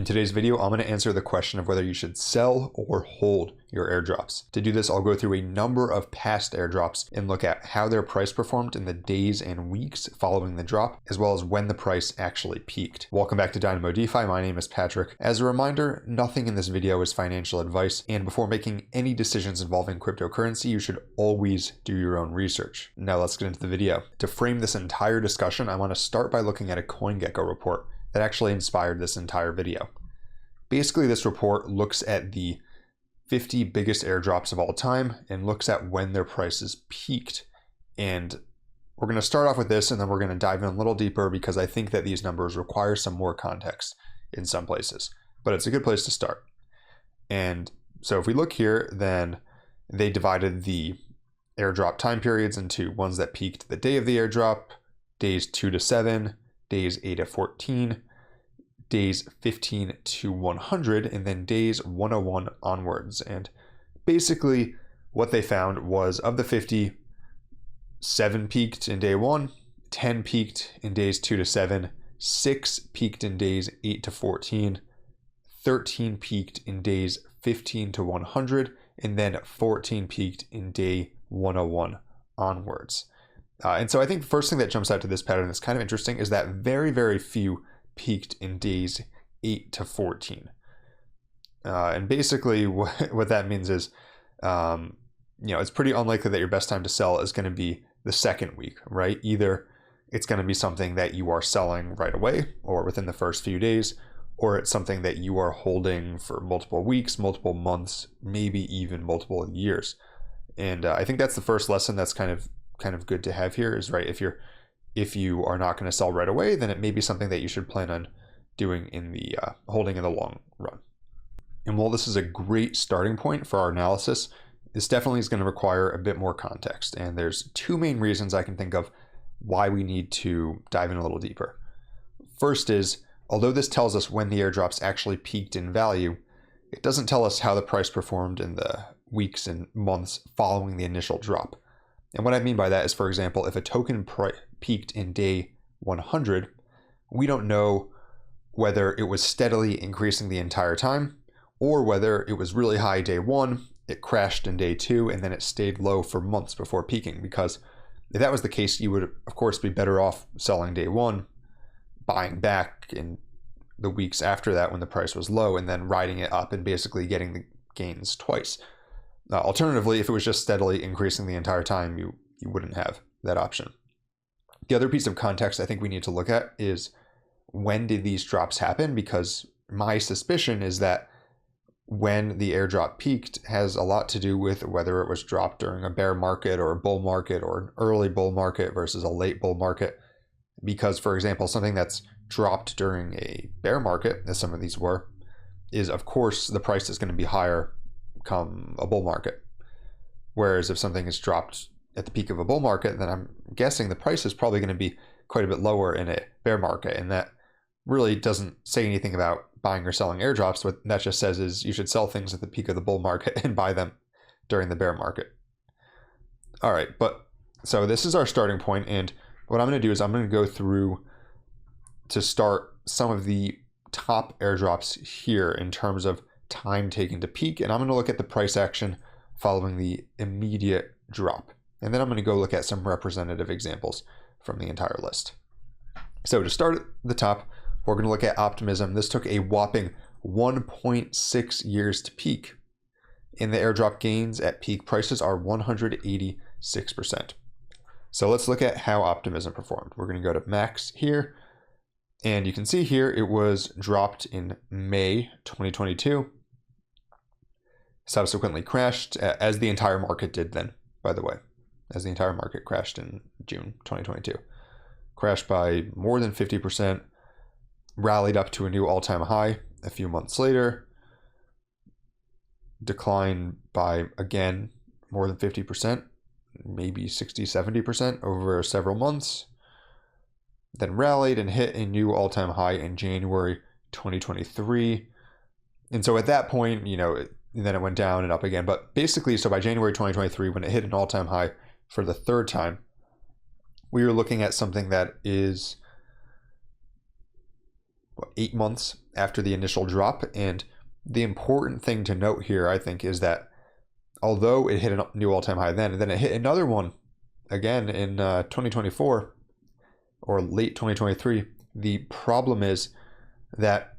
In today's video, I'm going to answer the question of whether you should sell or hold your airdrops. To do this, I'll go through a number of past airdrops and look at how their price performed in the days and weeks following the drop, as well as when the price actually peaked. Welcome back to Dynamo DeFi. My name is Patrick. As a reminder, nothing in this video is financial advice, and before making any decisions involving cryptocurrency, you should always do your own research. Now let's get into the video. To frame this entire discussion, I want to start by looking at a CoinGecko report that actually inspired this entire video. Basically, this report looks at the 50 biggest airdrops of all time and looks at when their prices peaked. And we're going to start off with this, and then we're going to dive in a little deeper because I think that these numbers require some more context in some places, but it's a good place to start. And so if we look here, then they divided the airdrop time periods into ones that peaked the day of the airdrop, days 2 to 7, days 8 to 14, days 15 to 100, and then days 101 onwards. And basically what they found was, of the 50, 7 peaked in day 1, 10 peaked in days 2 to 7, 6 peaked in days 8 to 14, 13 peaked in days 15 to 100, and then 14 peaked in day 101 onwards. And so I think the first thing that jumps out to this pattern that's kind of interesting is that very, very few peaked in days 8 to 14. And basically what that means is, it's pretty unlikely that your best time to sell is going to be the second week, right? Either it's going to be something that you are selling right away or within the first few days, or it's something that you are holding for multiple weeks, multiple months, maybe even multiple years. And I think that's the first lesson that's kind of good to have here is, right, if you are not going to sell right away, then it may be something that you should plan on doing in the holding in the long run. And while this is a great starting point for our analysis, this definitely is going to require a bit more context. And there's two main reasons I can think of why we need to dive in a little deeper. First is, although this tells us when the airdrops actually peaked in value, it doesn't tell us how the price performed in the weeks and months following the initial drop. And what I mean by that is, for example, if a token peaked in day 100, we don't know whether it was steadily increasing the entire time or whether it was really high day 1, it crashed in day 2, and then it stayed low for months before peaking. Because if that was the case, you would, of course, be better off selling day 1, buying back in the weeks after that when the price was low, and then riding it up and basically getting the gains twice. Alternatively, if it was just steadily increasing the entire time, you wouldn't have that option. The other piece of context I think we need to look at is, when did these drops happen? Because my suspicion is that when the airdrop peaked has a lot to do with whether it was dropped during a bear market or a bull market or an early bull market versus a late bull market. Because, for example, something that's dropped during a bear market, as some of these were, is, of course, the price is going to be higher come a bull market. Whereas if something is dropped at the peak of a bull market, then I'm guessing the price is probably going to be quite a bit lower in a bear market. And that really doesn't say anything about buying or selling airdrops. What that just says is you should sell things at the peak of the bull market and buy them during the bear market. All right, so this is our starting point, and what I'm going to do is I'm going to go through to start some of the top airdrops here in terms of time taken to peak, and I'm going to look at the price action following the immediate drop. And then I'm going to go look at some representative examples from the entire list. So to start at the top, we're going to look at Optimism. This took a whopping 1.6 years to peak, and the airdrop gains at peak prices are 186%. So let's look at how Optimism performed. We're going to go to Max here, and you can see here it was dropped in May 2022. Subsequently crashed, as the entire market did then, by the way, as the entire market crashed in June 2022. Crashed by more than 50%, rallied up to a new all-time high a few months later, declined by, again, more than 50%, maybe 60, 70% over several months, then rallied and hit a new all-time high in January 2023. And so at that point, then it went down and up again. But basically, so by January 2023, when it hit an all-time high for the third time, we were looking at something that is 8 months after the initial drop. And the important thing to note here, I think, is that although it hit a new all-time high then, and then it hit another one again in 2024 or late 2023, the problem is that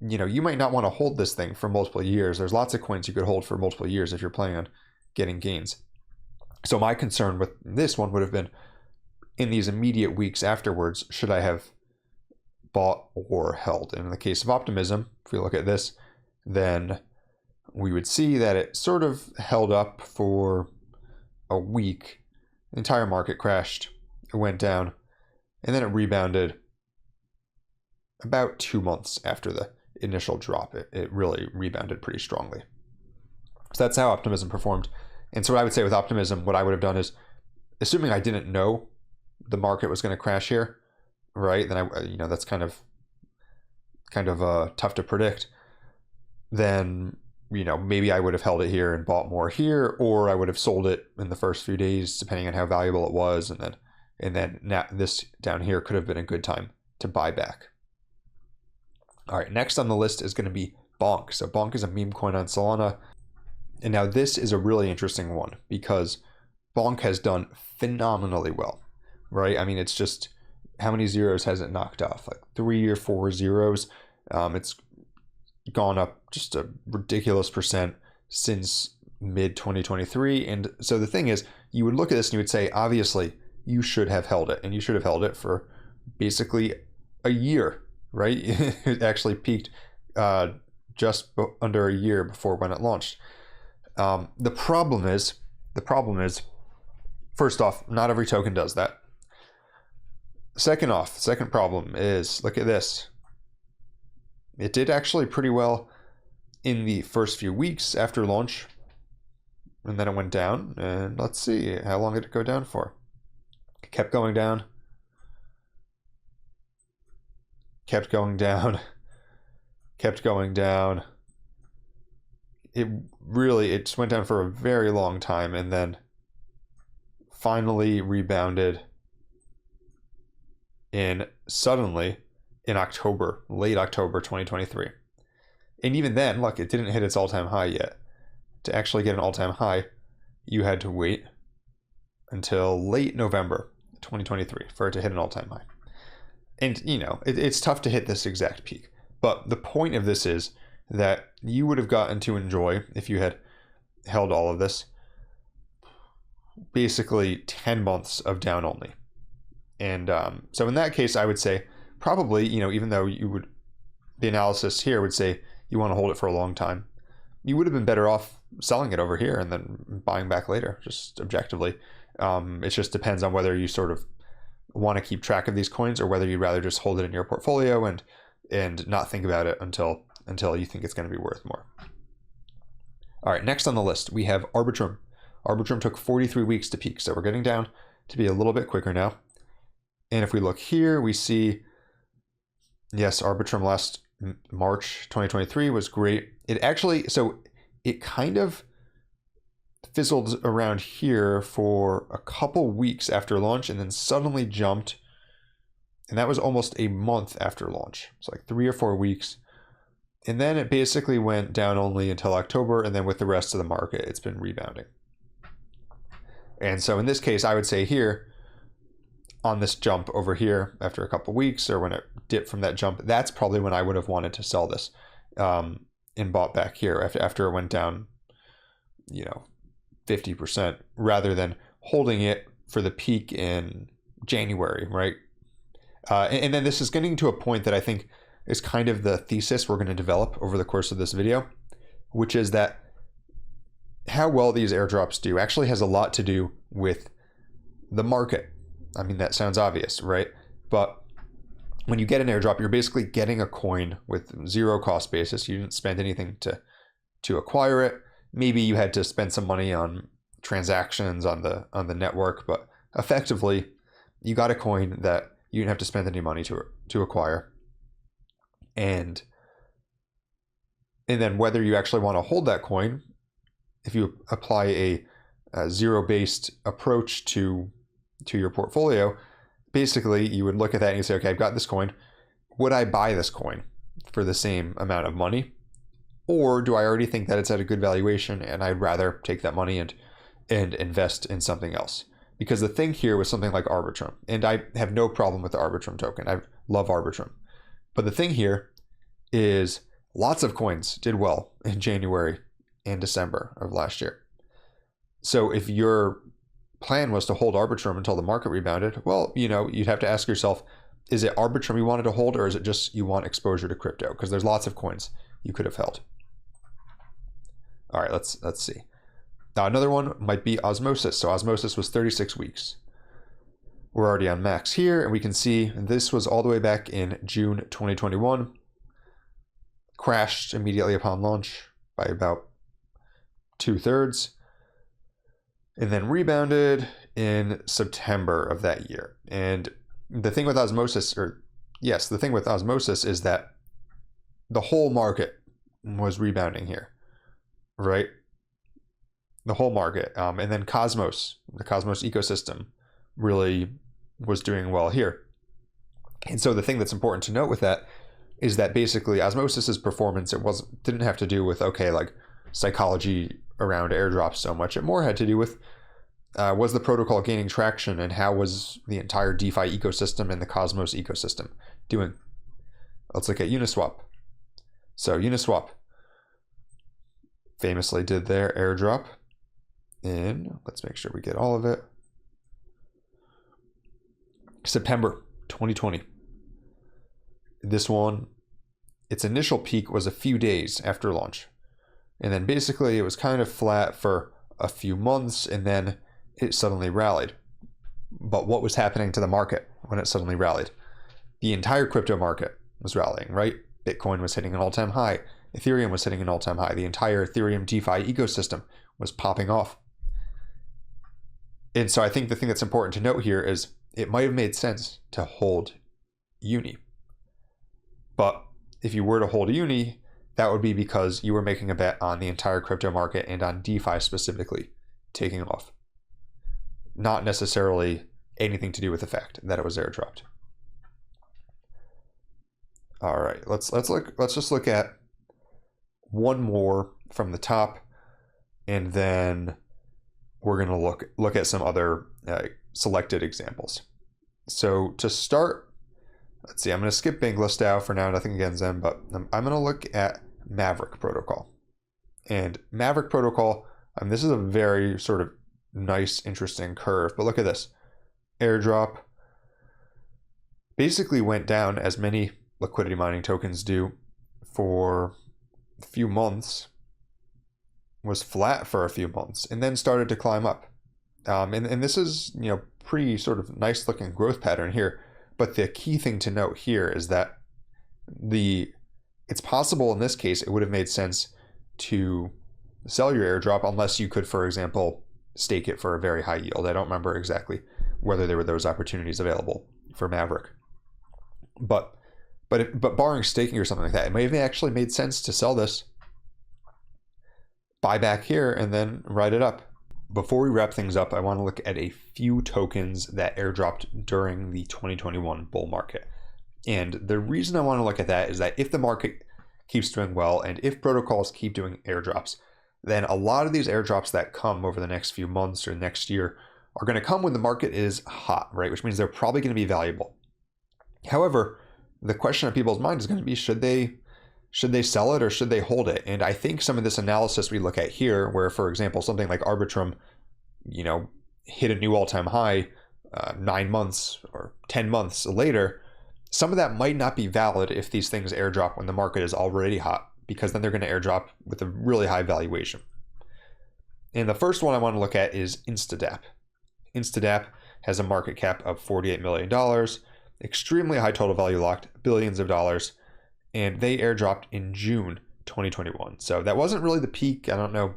you might not want to hold this thing for multiple years. There's lots of coins you could hold for multiple years if you're planning on getting gains. So my concern with this one would have been, in these immediate weeks afterwards, should I have bought or held? And in the case of Optimism, if we look at this, then we would see that it sort of held up for a week. The entire market crashed, it went down, and then it rebounded about 2 months after the initial drop. It really rebounded pretty strongly. So that's how Optimism performed. And so what I would say with Optimism, what I would have done is, assuming I didn't know the market was going to crash here, right? Then that's kind of tough to predict. Then maybe I would have held it here and bought more here, or I would have sold it in the first few days, depending on how valuable it was, and then now this down here could have been a good time to buy back. All right, next on the list is going to be Bonk. So Bonk is a meme coin on Solana. And now this is a really interesting one because Bonk has done phenomenally well, right? I mean, it's just, how many zeros has it knocked off? Like 3 or 4 zeros. It's gone up just a ridiculous percent since mid 2023. And so the thing is, you would look at this and you would say, obviously, you should have held it. And you should have held it for basically a year, right? It actually peaked just under a year before when it launched. The problem is, first off, not every token does that. Second problem is, look at this. It did actually pretty well in the first few weeks after launch, and then it went down. And let's see, how long did it go down for? It kept going down. Kept going down. Kept going down. It just went down for a very long time, and then finally rebounded suddenly in October, late October 2023. And even then, look, it didn't hit its all-time high yet. To actually get an all-time high, you had to wait until late November 2023 for it to hit an all-time high. And, it's tough to hit this exact peak. But the point of this is that you would have gotten to enjoy, if you had held all of this, basically 10 months of down only. And so in that case, I would say probably, even though the analysis here would say you want to hold it for a long time, you would have been better off selling it over here and then buying back later, just objectively. It just depends on whether you sort of want to keep track of these coins or whether you'd rather just hold it in your portfolio and not think about it until you think it's going to be worth more. All right, next on the list, we have Arbitrum. Arbitrum took 43 weeks to peak, so we're getting down to be a little bit quicker now. And if we look here, we see, yes, Arbitrum last March 2023 was great. It kind of fizzled around here for a couple weeks after launch and then suddenly jumped. And that was almost a month after launch. It's like 3 or 4 weeks. And then it basically went down only until October. And then with the rest of the market, it's been rebounding. And so in this case, I would say here, on this jump over here after a couple weeks, or when it dipped from that jump, that's probably when I would have wanted to sell this and bought back here after it went down, 50%, rather than holding it for the peak in January, right? And then this is getting to a point that I think is kind of the thesis we're going to develop over the course of this video, which is that how well these airdrops do actually has a lot to do with the market. I mean, that sounds obvious, right? But when you get an airdrop, you're basically getting a coin with zero cost basis. You didn't spend anything to acquire it. Maybe you had to spend some money on transactions on the network, but effectively, you got a coin that you didn't have to spend any money to acquire. And then whether you actually want to hold that coin, if you apply a zero-based approach to your portfolio, basically you would look at that and you say, okay, I've got this coin. Would I buy this coin? for the same amount of money? Or do I already think that it's at a good valuation and I'd rather take that money and invest in something else? Because the thing here was something like Arbitrum, and I have no problem with the Arbitrum token. I love Arbitrum. But the thing here is lots of coins did well in January and December of last year. So if your plan was to hold Arbitrum until the market rebounded, well, you'd have to ask yourself, is it Arbitrum you wanted to hold, or is it just you want exposure to crypto? Because there's lots of coins you could have held. All right, let's see. Now another one might be Osmosis. So Osmosis was 36 weeks. We're already on max here, and we can see this was all the way back in June 2021. Crashed immediately upon launch by about 2/3, and then rebounded in September of that year. And the thing with Osmosis, is that the whole market was rebounding here, right? The whole market. And then Cosmos, the Cosmos ecosystem, really was doing well here. And so the thing that's important to note with that is that basically Osmosis's performance, didn't have to do with, psychology around airdrops so much. It more had to do with, was the protocol gaining traction, and how was the entire DeFi ecosystem and the Cosmos ecosystem doing? Let's look at Uniswap. So Uniswap famously did their airdrop in, let's make sure we get all of it, September 2020. This one, its initial peak was a few days after launch. And then basically it was kind of flat for a few months, and then it suddenly rallied. But what was happening to the market when it suddenly rallied? The entire crypto market was rallying, right? Bitcoin was hitting an all-time high. Ethereum was hitting an all-time high. The entire Ethereum DeFi ecosystem was popping off. And so I think the thing that's important to note here is it might have made sense to hold Uni. But if you were to hold Uni, that would be because you were making a bet on the entire crypto market and on DeFi specifically taking off. Not necessarily anything to do with the fact that it was airdropped. All right, let's just look at one more from the top, and then we're going to look at some other selected examples. So to start, let's see, I'm going to skip Banglistao for now, nothing against them, but I'm going to look at Maverick Protocol. And Maverick Protocol, this is a very sort of nice, interesting curve, but look at this. Airdrop basically went down, as many liquidity mining tokens do, for a few months, was flat for a few months, and then started to climb up. And this is, pretty sort of nice looking growth pattern here. But the key thing to note here is that it's possible in this case it would have made sense to sell your airdrop unless you could, for example, stake it for a very high yield. I don't remember exactly whether there were those opportunities available for Maverick. But barring staking or something like that, it may have actually made sense to sell this, buy back here, and then ride it up. Before we wrap things up, I want to look at a few tokens that airdropped during the 2021 bull market. And the reason I want to look at that is that if the market keeps doing well, and if protocols keep doing airdrops, then a lot of these airdrops that come over the next few months or next year are going to come when the market is hot, right? Which means they're probably going to be valuable. However, the question on people's mind is going to be, should they sell it or should they hold it? And I think some of this analysis we look at here, where, for example, something like Arbitrum, hit a new all-time high 9 months or 10 months later, some of that might not be valid if these things airdrop when the market is already hot, because then they're going to airdrop with a really high valuation. And the first one I want to look at is InstaDApp. InstaDApp has a market cap of $48 million, extremely high total value locked, billions of dollars, and they airdropped in June 2021. So that wasn't really the peak. I don't know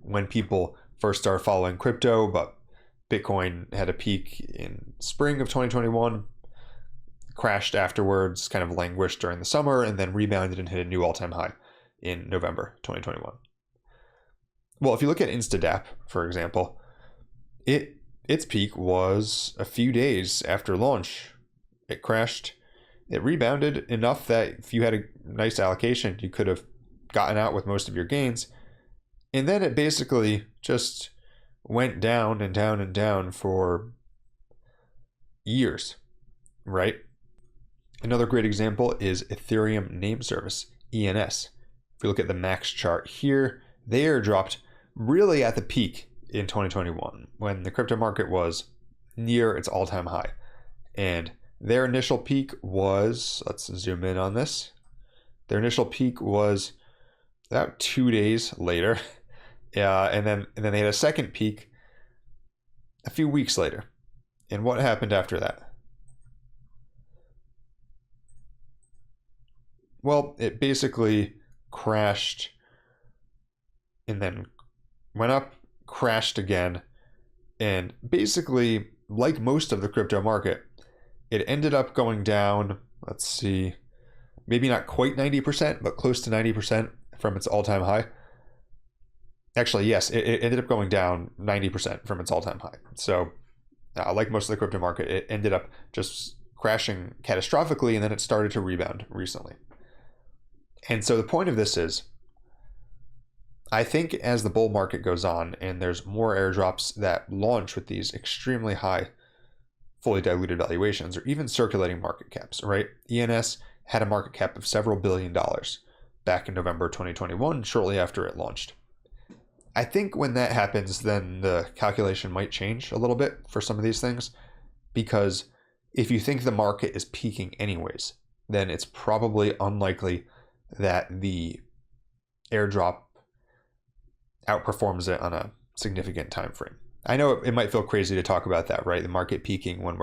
when people first started following crypto, but Bitcoin had a peak in spring of 2021, crashed afterwards, kind of languished during the summer, and then rebounded and hit a new all-time high in November 2021. Well, if you look at InstaDApp, for example, its peak was a few days after launch. It crashed it rebounded enough that if you had a nice allocation, you could have gotten out with most of your gains. And then it basically just went down and down and down for years, right? Another great example is Ethereum name service, ENS. If you look at the max chart here, they airdropped really at the peak in 2021 when the crypto market was near its all-time high. And their initial peak was, let's zoom in on this. Their initial peak was about 2 days later. And then they had a second peak a few weeks later. And what happened after that? Well, it basically crashed and then went up, crashed again, and basically, like most of the crypto market, it ended up going down, let's see, maybe not quite 90%, but close to 90% from its all-time high. Actually, yes, it ended up going down 90% from its all-time high. So, like most of the crypto market, it ended up just crashing catastrophically, and then it started to rebound recently. And so the point of this is, I think as the bull market goes on and there's more airdrops that launch with these extremely high fully diluted valuations or even circulating market caps, right? ENS had a market cap of several $billion back in November 2021, shortly after it launched. I think when that happens, then the calculation might change a little bit for some of these things, because if you think the market is peaking anyways, then it's probably unlikely that the airdrop outperforms it on a significant time frame. I know it might feel crazy to talk about that, right? The market peaking when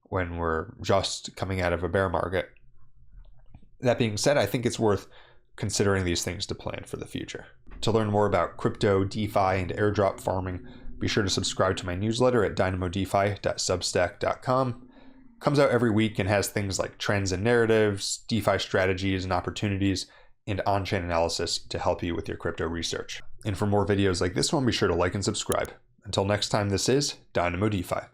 we're just coming out of a bear market. That being said, I think it's worth considering these things to plan for the future. To learn more about crypto, DeFi, and airdrop farming, be sure to subscribe to my newsletter at dynamodefi.substack.com. Comes out every week and has things like trends and narratives, DeFi strategies and opportunities, and on-chain analysis to help you with your crypto research. And for more videos like this one, be sure to like and subscribe. Until next time, this is Dynamo DeFi.